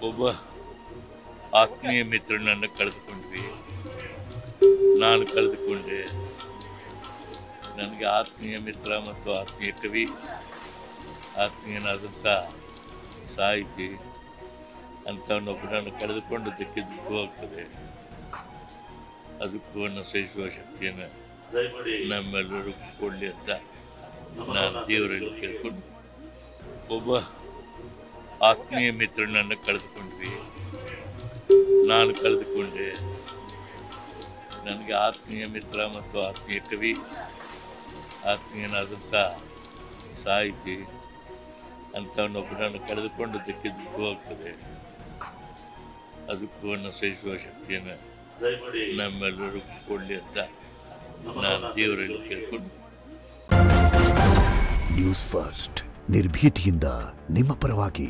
ಒಬ್ಬ ಆತ್ಮೀಯ ಮಿತ್ರನನ್ನು ಕಳೆದುಕೊಂಡ್ವಿ. ನಾನು ಕಳೆದುಕೊಂಡೆ. ನನಗೆ ಆತ್ಮೀಯ ಮಿತ್ರ ಮತ್ತು ಆತ್ಮೀಯ ಕವಿ, ಆತ್ಮೀಯನಾದಂಥ ಸಾಹಿತಿ ಅಂಥವನ್ನೊಬ್ಬನನ್ನು ಕಳೆದುಕೊಂಡದ್ದಕ್ಕೆ ದುಃಖವಾಗ್ತದೆ. ಅದಕ್ಕೂ ಅನ್ನು ಸಹಿಸುವ ಶಕ್ತಿಯನ್ನು ನಮ್ಮೆಲ್ಲರೂ ಕೊಡಲಿ ಅಂತ ನಾನು ದೇವರಲ್ಲಿ ಕೇಳ್ಕೊಂಡು, ಒಬ್ಬ ಆತ್ಮೀಯ ಮಿತ್ರನನ್ನು ಕಳೆದುಕೊಂಡ್ವಿ. ನಾನು ಕಳೆದುಕೊಂಡೆ. ನನಗೆ ಆತ್ಮೀಯ ಮಿತ್ರ ಮತ್ತು ಆತ್ಮೀಯ ಕವಿ, ಆತ್ಮೀಯನಾದಂಥ ಸಾಹಿತಿ ಅಂಥವನ್ನೊಬ್ಬನನ್ನು ಕಳೆದುಕೊಂಡದ್ದಕ್ಕೆ ದುಃಖವಾಗ್ತದೆ. ಅದಕ್ಕೂ ಅನ್ನು ಸಹಿಸುವ ಶಕ್ತಿಯನ್ನು ನಮ್ಮೆಲ್ಲರೂ ಕೊಡಲಿ ಅಂತ ನಾನು ದೇವರಲ್ಲಿ ಕೇಳ್ಕೊಂಡು. ನ್ಯೂಸ್ ಫಸ್ಟ್ ನಿರ್ಭೀತಿಯಿಂದ ನಿಮ್ಮ ಪರವಾಗಿ.